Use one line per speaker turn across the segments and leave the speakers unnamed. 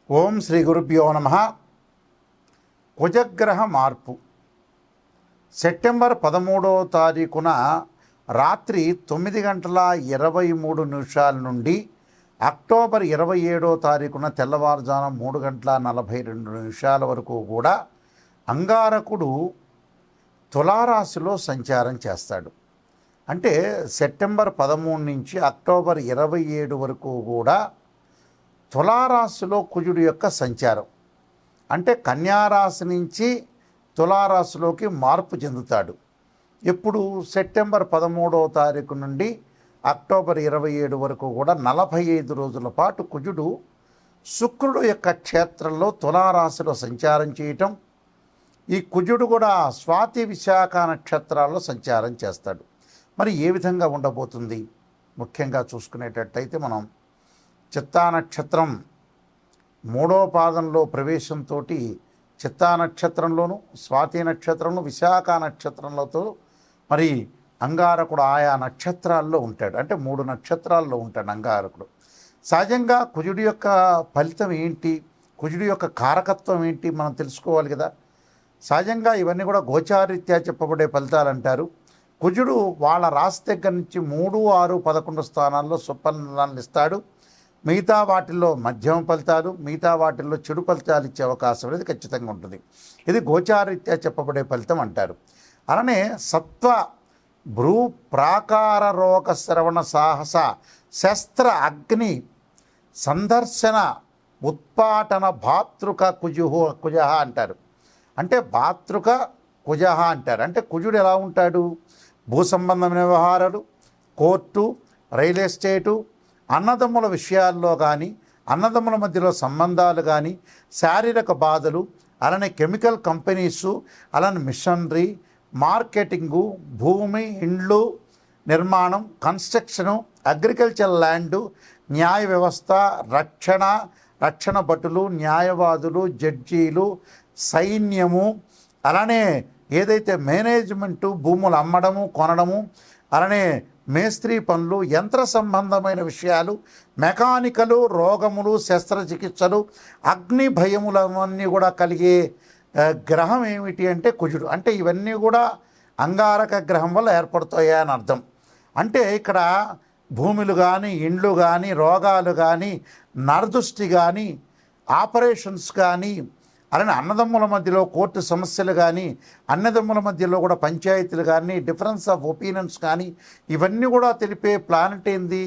ఓం శ్రీ గురుభ్యో నమః. కుజగ్రహ మార్పు సెప్టెంబర్ 13వ తారీఖున రాత్రి 9:23 నుండి అక్టోబర్ 27వ తారీఖున తెల్లవారుజామున 3:42 వరకు కూడా అంగారకుడు తులారాశిలో సంచారం చేస్తాడు. అంటే సెప్టెంబర్ 13 నుంచి అక్టోబర్ 27 వరకు కూడా తులారాశిలో కుజుడు యొక్క సంచారం. అంటే కన్యారాశి నుంచి తులారాశిలోకి మార్పు చెందుతాడు. ఎప్పుడు సెప్టెంబర్ 13వ తారీఖు నుండి అక్టోబర్ 27 వరకు కూడా 45 రోజుల పాటు కుజుడు శుక్రుడు యొక్క క్షేత్రంలో తులారాశిలో సంచారం చేయటం. ఈ కుజుడు కూడా స్వాతి విశాఖ నక్షత్రాల్లో సంచారం చేస్తాడు. మరి ఏ విధంగా ఉండబోతుంది? ముఖ్యంగా చూసుకునేటట్టయితే మనం చిత్తా నక్షత్రం 3వ పాదంలో ప్రవేశంతో చిత్తా నక్షత్రంలోను, స్వాతి నక్షత్రంలో, విశాఖ నక్షత్రంలో మరి అంగారకుడు ఆయా నక్షత్రాల్లో ఉంటాడు. అంటే 3 నక్షత్రాల్లో ఉంటాడు అంగారకుడు. సహజంగా కుజుడి యొక్క ఫలితం ఏంటి, కుజుడి యొక్క కారకత్వం ఏంటి మనం తెలుసుకోవాలి కదా. సహజంగా ఇవన్నీ కూడా గోచారీత్యా చెప్పబడే ఫలితాలు అంటారు. కుజుడు వాళ్ళ రాశి దగ్గర నుంచి 3, 6, 11 స్థానాల్లో సుఫలితాలను ఇస్తాడు. మిగతా వాటిల్లో మధ్యమ ఫలితాలు, మిగతా వాటిల్లో చెడు ఫలితాలు ఇచ్చే అవకాశం అనేది ఖచ్చితంగా ఉంటుంది. ఇది గోచారీత్యా చెప్పబడే ఫలితం అంటారు. అలానే సత్వ భ్రూ ప్రాకార రోగ శ్రవణ సాహస శస్త్ర అగ్ని సందర్శన ఉత్పాటన భాతృక కుజ అంటారు. అంటే భాతృక కుజ అంటారు. అంటే కుజుడు ఎలా ఉంటాడు? భూ సంబంధమైన వ్యవహారాలు, కోర్టు, రియల్ ఎస్టేటు, అన్నదమ్ముల విషయాల్లో కానీ, అన్నదమ్ముల మధ్యలో సంబంధాలు కానీ, శారీరక బాధలు, అలానే కెమికల్ కంపెనీసు, అలానే మిషనరీ, మార్కెటింగు, భూమి, ఇండ్లు నిర్మాణం, కన్స్ట్రక్షను, అగ్రికల్చర్ ల్యాండు, న్యాయ వ్యవస్థ, రక్షణ భటులు, న్యాయవాదులు, జడ్జీలు, సైన్యము, అలానే ఏదైతే మేనేజ్మెంటు, భూములు అమ్మడము, కొనడము, అలానే మేస్త్రీ పనులు, యంత్ర సంబంధమైన విషయాలు, మెకానికలు, రోగములు, శస్త్రచికిత్సలు, అగ్ని భయములన్నీ కూడా కలిగే గ్రహం ఏమిటి అంటే కుజుడు. అంటే ఇవన్నీ కూడా అంగారక గ్రహం వల్ల ఏర్పడతాయా అని అర్థం. అంటే ఇక్కడ భూములు కానీ, ఇండ్లు కానీ, రోగాలు కానీ, నరదృష్టి కానీ, ఆపరేషన్స్ కానీ, అలానే అన్నదమ్ముల మధ్యలో కోర్టు సమస్యలు కానీ, అన్నదమ్ముల మధ్యలో కూడా పంచాయతీలు కానీ, డిఫరెన్స్ ఆఫ్ ఒపీనియన్స్ కానీ, ఇవన్నీ కూడా తెలిపే ప్లానెట్ ఏంది,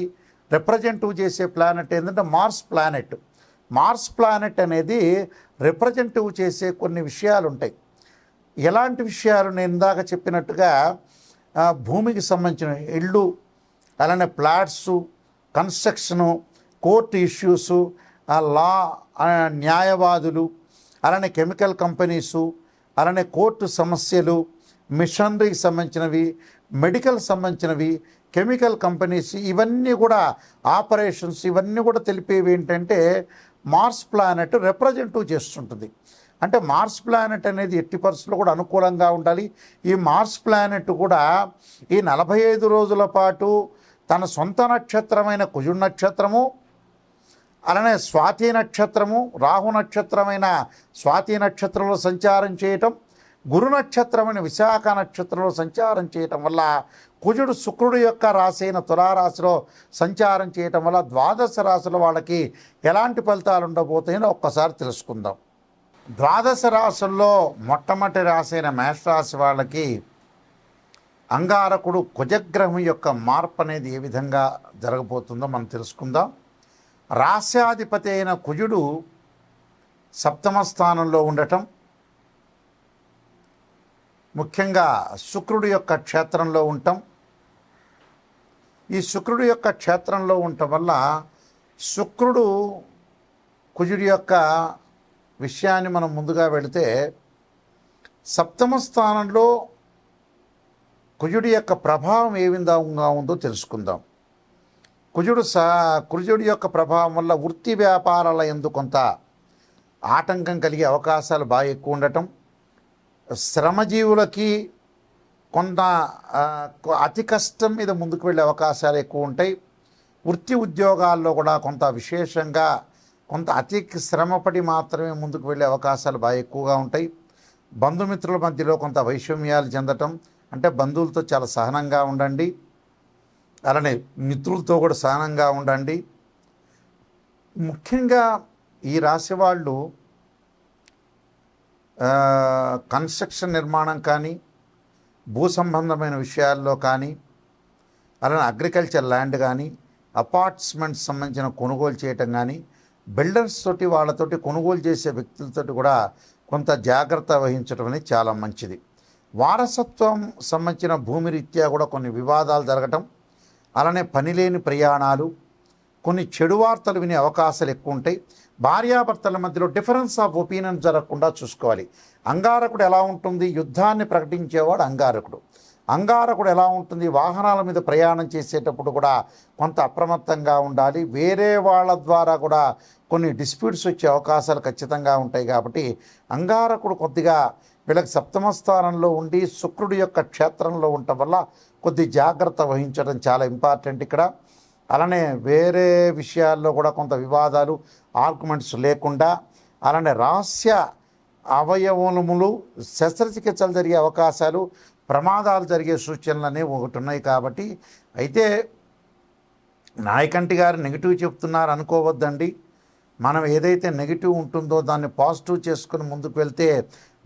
రిప్రజెంటివ్ చేసే ప్లానెట్ ఏంటంటే మార్స్ ప్లానెట్. మార్స్ ప్లానెట్ అనేది రిప్రజెంటివ్ చేసే కొన్ని విషయాలు ఉంటాయి. ఎలాంటి విషయాలు? నేను ఇందాక చెప్పినట్టుగా భూమికి సంబంధించిన ఇళ్ళు, అలానే ప్లాట్సు, కన్స్ట్రక్షను, కోర్టు ఇష్యూసు, లా, న్యాయవాదులు, అలానే కెమికల్ కంపెనీసు, అలానే కోర్టు సమస్యలు, మిషనరీకి సంబంధించినవి, మెడికల్ సంబంధించినవి, కెమికల్ కంపెనీస్, ఇవన్నీ కూడా ఆపరేషన్స్, ఇవన్నీ కూడా తెలిపేవి ఏంటంటే మార్స్ ప్లానెట్ రిప్రజెంటివ్ చేస్తుంటుంది. అంటే మార్స్ ప్లానెట్ అనేది ఎట్టి పరిస్థితుల్లో కూడా అనుకూలంగా ఉండాలి. ఈ మార్స్ ప్లానెట్ కూడా ఈ 45 రోజుల పాటు తన సొంత నక్షత్రమైన కుజుడు నక్షత్రము, అలానే స్వాతి నక్షత్రము, రాహు నక్షత్రమైన స్వాతి నక్షత్రంలో సంచారం చేయటం, గురు నక్షత్రమైన విశాఖ నక్షత్రంలో సంచారం చేయటం వల్ల కుజుడు శుక్రుడు యొక్క రాశి అయిన తులారాశిలో సంచారం చేయటం వల్ల ద్వాదశ రాశుల వాళ్ళకి ఎలాంటి ఫలితాలు ఉండబోతాయో ఒక్కసారి తెలుసుకుందాం. ద్వాదశ రాశుల్లో మొట్టమొదటి రాశి అయిన మేషరాశి వాళ్ళకి అంగారకుడు కుజగ్రహం యొక్క మార్పు అనేది ఏ విధంగా జరగబోతుందో మనం తెలుసుకుందాం. రాశ్యాధిపతి అయిన కుజుడు 7వ స్థానంలో ఉండటం, ముఖ్యంగా శుక్రుడు యొక్క క్షేత్రంలో ఉండటం. ఈ శుక్రుడు యొక్క క్షేత్రంలో ఉండటం వల్ల శుక్రుడు కుజుడి యొక్క విషయాన్ని మనం ముందుగా వెళితే 7వ స్థానంలో కుజుడి యొక్క ప్రభావం ఏ విధంగా ఉందో తెలుసుకుందాం. కుజుడి యొక్క ప్రభావం వల్ల వృత్తి వ్యాపారాల యందు కొంత ఆటంకం కలిగే అవకాశాలు బాగా ఎక్కువ ఉండటం, శ్రమజీవులకి కొంత అతి కష్టం మీద ముందుకు వెళ్ళే అవకాశాలు ఎక్కువ ఉంటాయి. వృత్తి ఉద్యోగాల్లో కూడా కొంత విశేషంగా కొంత అతి శ్రమపడి మాత్రమే ముందుకు వెళ్ళే అవకాశాలు బాగా ఎక్కువగా ఉంటాయి. బంధుమిత్రుల మధ్యలో కొంత వైషమ్యాలు చెందటం, అంటే బంధువులతో చాలా సహనంగా ఉండండి, అలానే మిత్రులతో కూడా సహనంగా ఉండండి. ముఖ్యంగా ఈ రాశి వాళ్ళు కన్స్ట్రక్షన్ నిర్మాణం కానీ, భూ సంబంధమైన విషయాల్లో కానీ, అలానే అగ్రికల్చర్ ల్యాండ్ కానీ, అపార్ట్మెంట్స్ సంబంధించిన కొనుగోలు చేయటం కానీ, బిల్డర్స్ తోటి వాళ్ళతోటి కొనుగోలు చేసే వ్యక్తులతోటి కూడా కొంత జాగ్రత్త వహించడం అనేది చాలా మంచిది. వారసత్వం సంబంధించిన భూమి రీత్యా కూడా కొన్ని వివాదాలు జరగటం, అలానే పనిలేని ప్రయాణాలు, కొన్ని చెడు వార్తలు వినే అవకాశాలు ఎక్కువ ఉంటాయి. భార్యాభర్తల మధ్యలో డిఫరెన్స్ ఆఫ్ ఒపీనియన్ జరగకుండా చూసుకోవాలి. అంగారకుడు ఎలా ఉంటుంది? యుద్ధాన్ని ప్రకటించేవాడు అంగారకుడు. అంగారకుడు ఎలా ఉంటుంది? వాహనాల మీద ప్రయాణం చేసేటప్పుడు కూడా కొంత అప్రమత్తంగా ఉండాలి. వేరే వాళ్ళ ద్వారా కూడా కొన్ని డిస్ప్యూట్స్ వచ్చే అవకాశాలు ఖచ్చితంగా ఉంటాయి. కాబట్టి అంగారకుడు కొద్దిగా వీళ్ళకి సప్తమ స్థానంలో ఉండి శుక్రుడి యొక్క క్షేత్రంలో ఉండటం వల్ల కొద్ది జాగ్రత్త వహించడం చాలా ఇంపార్టెంట్ ఇక్కడ. అలానే వేరే విషయాల్లో కూడా కొంత వివాదాలు, ఆర్గ్యుమెంట్స్ లేకుండా, అలానే రహస్య అవయవములు శస్త్రచికిత్సలు జరిగే అవకాశాలు, ప్రమాదాలు జరిగే సూచనలు అనేవి ఒకటి ఉన్నాయి. కాబట్టి అయితే నాయకంటి గారు నెగిటివ్ చెప్తున్నారు అనుకోవద్దండి. మనం ఏదైతే నెగిటివ్ ఉంటుందో దాన్ని పాజిటివ్ చేసుకుని ముందుకు వెళ్తే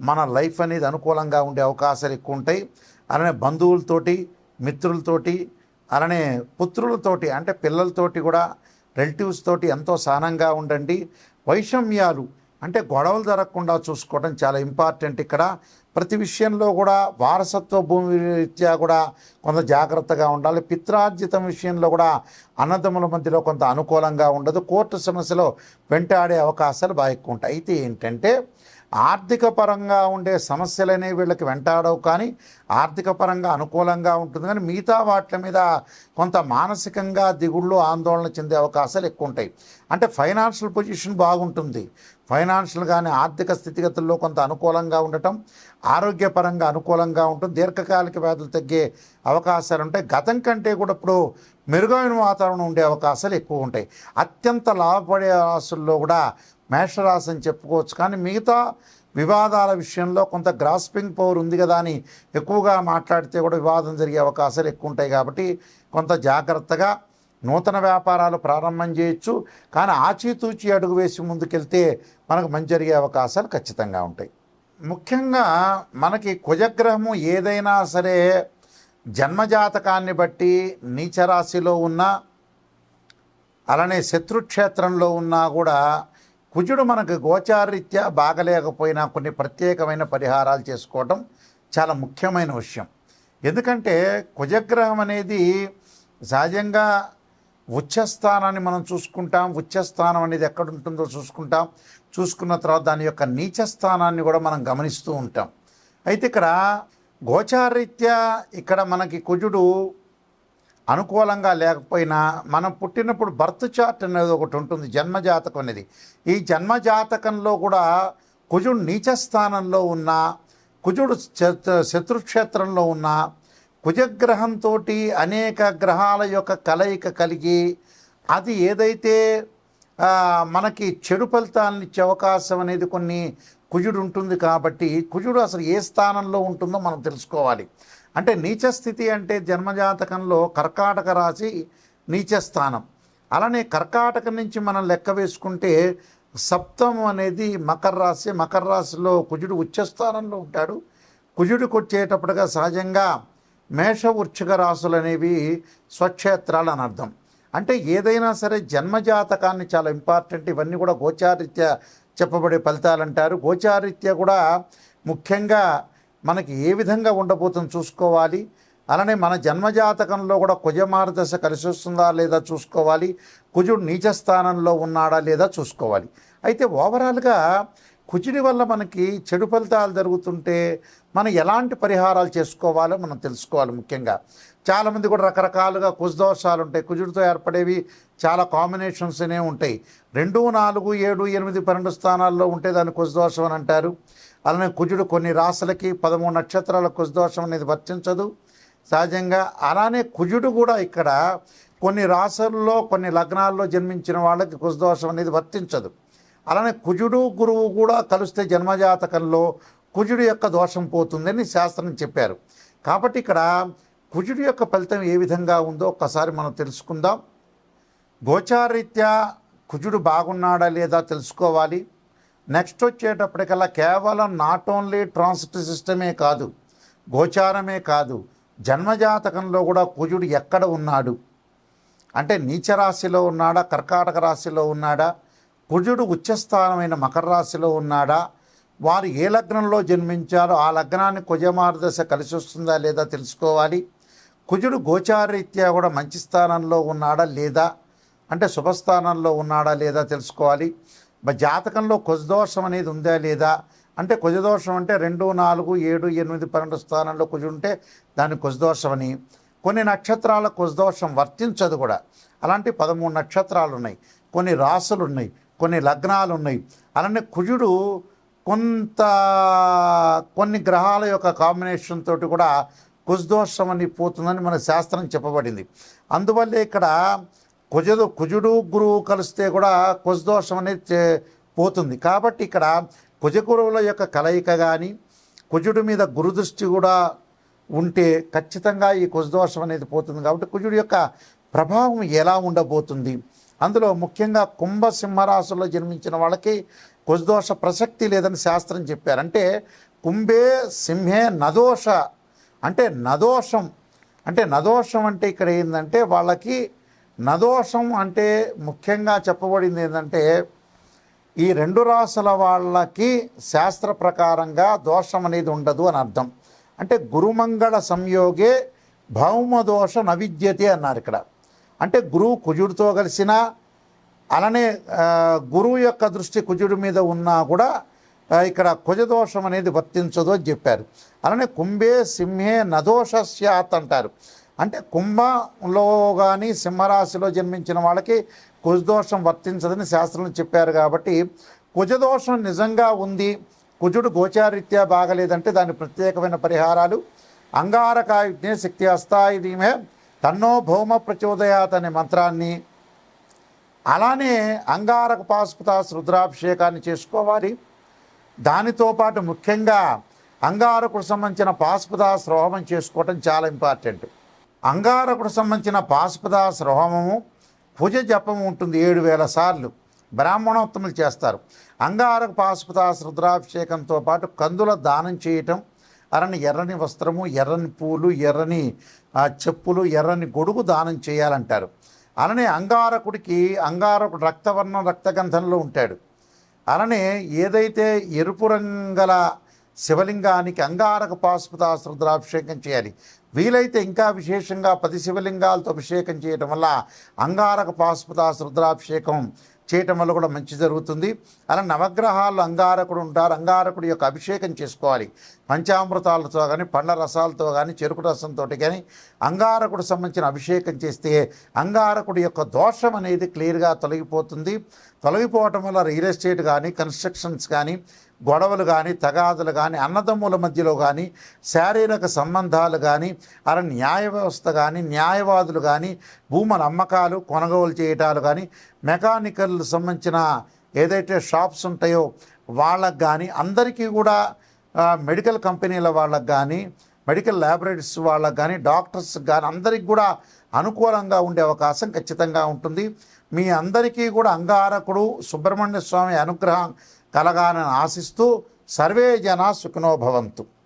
మన లైఫ్ అనేది అనుకూలంగా ఉండే అవకాశాలు ఎక్కువ ఉంటాయి. అలానే బంధువులతోటి, మిత్రులతోటి, అలానే పుత్రులతోటి అంటే పిల్లలతోటి కూడా, రిలేటివ్స్ తోటి ఎంతో సహనంగా ఉండండి. వైషమ్యాలు అంటే గొడవలు జరగకుండా చూసుకోవడం చాలా ఇంపార్టెంట్ ఇక్కడ. ప్రతి విషయంలో కూడా వారసత్వ భూమి రీత్యా కూడా కొంత జాగ్రత్తగా ఉండాలి. పిత్రార్జితం విషయంలో కూడా అన్నదమ్ముల మధ్యలో కొంత అనుకూలంగా ఉండదు. కోర్టు సమస్యలో వెంటాడే అవకాశాలు బాగా ఎక్కువ ఉంటాయి. అయితే ఏంటంటే ఆర్థిక పరంగా ఉండే సమస్యలనే వీళ్ళకి వెంటాడవు, కానీ ఆర్థిక పరంగా అనుకూలంగా ఉంటుంది. కానీ మిగతా వాటి మీద కొంత మానసికంగా దిగుళ్ళు, ఆందోళన చెందే అవకాశాలు ఎక్కువ ఉంటాయి. అంటే ఫైనాన్షియల్ పొజిషన్ బాగుంటుంది, ఫైనాన్షియల్ కానీ ఆర్థిక స్థితిగతుల్లో కొంత అనుకూలంగా ఉండటం, ఆరోగ్యపరంగా అనుకూలంగా ఉంటుంది. దీర్ఘకాలిక వ్యాధులు తగ్గే అవకాశాలు ఉంటాయి. గతం కంటే కూడా ఇప్పుడు మెరుగైన వాతావరణం ఉండే అవకాశాలు ఎక్కువ ఉంటాయి. అత్యంత లాభపడే రాశుల్లో కూడా మేషరాశి అని చెప్పుకోవచ్చు. కానీ మిగతా వివాదాల విషయంలో కొంత గ్రాస్పింగ్ పవర్ ఉంది కదా అని ఎక్కువగా మాట్లాడితే కూడా వివాదం జరిగే అవకాశాలు ఎక్కువ ఉంటాయి. కాబట్టి కొంత జాగ్రత్తగా నూతన వ్యాపారాలు ప్రారంభం చేయొచ్చు, కానీ ఆచితూచి అడుగు వేసి ముందుకెళ్తే మనకు మంచి జరిగే అవకాశాలు ఖచ్చితంగా ఉంటాయి. ముఖ్యంగా మనకి కుజగ్రహము ఏదైనా సరే జన్మజాతకాన్ని బట్టి నీచరాశిలో ఉన్నా, అలానే శత్రుక్షేత్రంలో ఉన్నా కూడా కుజుడు మనకు గోచారరీత్యా బాగలేకపోయినా కొన్ని ప్రత్యేకమైన పరిహారాలు చేసుకోవటం చాలా ముఖ్యమైన విషయం. ఎందుకంటే కుజగ్రహం అనేది సహజంగా ఉచ్చస్థానాన్ని మనం చూసుకుంటాం. ఉచ్చస్థానం అనేది ఎక్కడ ఉంటుందో చూసుకుంటాం. చూసుకున్న తర్వాత దాని యొక్క నీచస్థానాన్ని కూడా మనం గమనిస్తూ ఉంటాం. అయితే ఇక్కడ గోచారరీత్యా ఇక్కడ మనకి కుజుడు అనుకూలంగా లేకపోయినా మనం పుట్టినప్పుడు బర్త్ చార్ట్ అనేది ఒకటి ఉంటుంది, జన్మజాతకం అనేది. ఈ జన్మజాతకంలో కూడా కుజుడు నీచస్థానంలో ఉన్న, కుజుడు శత్రుక్షేత్రంలో ఉన్న, కుజగ్రహంతో అనేక గ్రహాల యొక్క కలయిక కలిగి అది ఏదైతే మనకి చెడు ఫలితాలను ఇచ్చే అవకాశం అనేది కొన్ని కుజుడు ఉంటుంది. కాబట్టి కుజుడు అసలు ఏ స్థానంలో ఉంటుందో మనం తెలుసుకోవాలి. అంటే నీచస్థితి అంటే జన్మజాతకంలో కర్కాటక రాశి నీచస్థానం. అలానే కర్కాటక నుంచి మనం లెక్క వేసుకుంటే సప్తమం అనేది మకర రాశి. మకర రాశిలో కుజుడు ఉచ్చస్థానంలో ఉంటాడు. కుజుడికి వచ్చేటప్పటిగా సహజంగా మేష వృశ్చిక రాశులు అనేవి స్వక్షేత్రాలు అని అర్థం. అంటే ఏదైనా సరే జన్మజాతకాన్ని చాలా ఇంపార్టెంట్. ఇవన్నీ కూడా గోచారీత్యా చెప్పబడే ఫలితాలు అంటారు. గోచారీత్యా కూడా ముఖ్యంగా మనకి ఏ విధంగా ఉండబోతుందో చూసుకోవాలి. అలానే మన జన్మజాతకంలో కూడా కుజమార్గదశ కలిసి వస్తుందా లేదా చూసుకోవాలి. కుజుడు నీచస్థానంలో ఉన్నాడా లేదా చూసుకోవాలి. అయితే ఓవరాల్గా కుజుడి వల్ల మనకి చెడు ఫలితాలు జరుగుతుంటే మనం ఎలాంటి పరిహారాలు చేసుకోవాలో మనం తెలుసుకోవాలి. ముఖ్యంగా చాలామంది కూడా రకరకాలుగా కుజదోషాలు ఉంటాయి. కుజుడితో ఏర్పడేవి చాలా కాంబినేషన్స్ అనేవి ఉంటాయి. 2, 4, 7, 8, 12 స్థానాల్లో ఉంటే దాన్ని కుజదోషం అని అంటారు. అలానే కుజుడు కొన్ని రాశులకి 13 నక్షత్రాల కుజదోషం అనేది వర్తించదు సహజంగా. అలానే కుజుడు కూడా ఇక్కడ కొన్ని రాశుల్లో కొన్ని లగ్నాల్లో జన్మించిన వాళ్ళకి కుజదోషం అనేది వర్తించదు. అలానే కుజుడు గురువు కూడా కలిస్తే జన్మజాతకంలో కుజుడు యొక్క దోషం పోతుందని శాస్త్రం చెప్పారు. కాబట్టి ఇక్కడ కుజుడు యొక్క ఫలితం ఏ విధంగా ఉందో ఒక్కసారి మనం తెలుసుకుందాం. గోచారీత్యా కుజుడు బాగున్నాడా లేదా తెలుసుకోవాలి. నెక్స్ట్ వచ్చేటప్పటికల్లా కేవలం నాట్ ఓన్లీ ట్రాన్సిట్ సిస్టమే కాదు, గోచారమే కాదు, జన్మజాతకంలో కూడా కుజుడు ఎక్కడ ఉన్నాడు అంటే నీచరాశిలో ఉన్నాడా, కర్కాటక రాశిలో ఉన్నాడా, కుజుడు ఉచ్చస్థానమైన మకర రాశిలో ఉన్నాడా, వారు ఏ లగ్నంలో జన్మించారో ఆ లగ్నాన్ని కుజమార్దశ కలిసి వస్తుందా లేదా తెలుసుకోవాలి. కుజుడు గోచారరీత్యా కూడా మంచి స్థానంలో ఉన్నాడా లేదా అంటే శుభస్థానంలో ఉన్నాడా లేదా తెలుసుకోవాలి. జాతకంలో కుజదోషం అనేది ఉందా లేదా అంటే కుజదోషం అంటే 2, 4, 7, 8, 12 స్థానంలో కుజుడు ఉంటే దాన్ని కుజదోషం అని. కొన్ని నక్షత్రాల కుజదోషం వర్తించదు కూడా. అలాంటి 13 నక్షత్రాలు ఉన్నాయి, కొన్ని రాసులు ఉన్నాయి, కొన్ని లగ్నాలు ఉన్నాయి. అలానే కుజుడు కొన్ని గ్రహాల యొక్క కాంబినేషన్ తోటి కూడా కుజదోషం అని పోతుందని మన శాస్త్రం చెప్పబడింది. అందువల్లే ఇక్కడ కుజుడు గురువు కలిస్తే కూడా కుజదోషం అనేది పోతుంది. కాబట్టి ఇక్కడ కుజగురువుల యొక్క కలయిక కానీ కుజుడి మీద గురుదృష్టి కూడా ఉంటే ఖచ్చితంగా ఈ కుజదోషం అనేది పోతుంది. కాబట్టి కుజుడి యొక్క ప్రభావం ఎలా ఉండబోతుంది, అందులో ముఖ్యంగా కుంభ సింహరాశుల్లో జన్మించిన వాళ్ళకి కుజదోష ప్రసక్తి లేదని శాస్త్రం చెప్పారు. అంటే కుంభే సింహే నదోష అంటే నదోషం అంటే ఇక్కడ ఏంటంటే వాళ్ళకి నదోషం అంటే ముఖ్యంగా చెప్పబడింది ఏంటంటే ఈ 2 రాశుల వాళ్ళకి శాస్త్ర ప్రకారంగా దోషం అనేది ఉండదు అని అర్థం. అంటే గురుమంగళ సంయోగే భౌమదోష నవిద్యతే అన్నారు ఇక్కడ. అంటే గురువు కుజుడితో కలిసిన అలానే గురువు యొక్క దృష్టి కుజుడి మీద ఉన్నా కూడా ఇక్కడ కుజదోషం అనేది వర్తించదు అని చెప్పారు. అలానే కుంభే సింహే నదోష స్యాత్ అంటారు. అంటే కుంభంలో కానీ సింహరాశిలో జన్మించిన వాళ్ళకి కుజదోషం వర్తించదని శాస్త్రంలో చెప్పారు. కాబట్టి కుజదోషం నిజంగా ఉంది, కుజుడు గోచారీత్యా బాగలేదంటే దాని ప్రత్యేకమైన పరిహారాలు అంగారకాయుజ్ఞే శక్తి అస్థాయి ధీమే తన్నో భౌమ ప్రచోదయాత్ అనే మంత్రాన్ని, అలానే అంగారక పాశుపతాస్ రుద్రాభిషేకాన్ని చేసుకోవాలి. దానితో పాటు ముఖ్యంగా అంగారకుడు సంబంధించిన పాశుపతాస్ హోమం చేసుకోవటం చాలా ఇంపార్టెంట్. అంగారకుడు సంబంధించిన పాశుపతాస్ హోమము పూజ జపం ఉంటుంది 7000 సార్లు బ్రాహ్మణోత్తములు చేస్తారు. అంగారక పాశుపతాస్ రుద్రాభిషేకంతో పాటు కందుల దానం చేయటం, ఎర్రని వస్త్రము, ఎర్రని పూలు, ఎర్రని చెప్పులు, ఎర్రని గొడుగు దానం చేయాలంటారు. అలానే అంగారకుడు రక్తవర్ణం రక్తగంధంలో ఉంటాడు. అలానే ఏదైతే ఎరుపు రంగుల శివలింగానికి అంగారక పాశుపతాస్ రుద్రాభిషేకం చేయాలి. వీలైతే ఇంకా విశేషంగా 10 శివలింగాలతో అభిషేకం చేయటం వల్ల అంగారక పాశుపతాస్ రుద్రాభిషేకం చేయటం వల్ల కూడా మంచి జరుగుతుంది. అలా నవగ్రహాల్లో అంగారకుడు ఉంటారు. అంగారకుడి యొక్క అభిషేకం చేసుకోవాలి. పంచామృతాలతో కానీ, పండ్ల రసాలతో కానీ, చెరుకు రసంతో కానీ అంగారకుడు సంబంధించిన అభిషేకం చేస్తే అంగారకుడి యొక్క దోషం అనేది క్లియర్గా తొలగిపోతుంది. తొలగిపోవటం వల్ల రియల్ ఎస్టేట్ కానీ, కన్స్ట్రక్షన్స్ కానీ, గొడవలు కానీ, తగాదులు కానీ, అన్నదమ్ముల మధ్యలో కానీ, శారీరక సంబంధాలు కానీ, న్యాయ వ్యవస్థ కానీ, న్యాయవాదులు కానీ, భూముల అమ్మకాలు కొనుగోలు చేయటాలు కానీ, మెకానికల్ సంబంధించిన ఏదైతే షాప్స్ ఉంటాయో వాళ్ళకు కానీ, అందరికీ కూడా మెడికల్ కంపెనీల వాళ్ళకు కానీ, మెడికల్ ల్యాబొరేటరీస్ వాళ్ళకు కానీ, డాక్టర్స్ కానీ అందరికీ కూడా అనుకూలంగా ఉండే అవకాశం ఖచ్చితంగా ఉంటుంది. మీ అందరికీ కూడా అంగారకుడు సుబ్రహ్మణ్య స్వామి అనుగ్రహం కలగాలని ఆశిస్తూ సర్వే జనా సుఖినో భవంతు.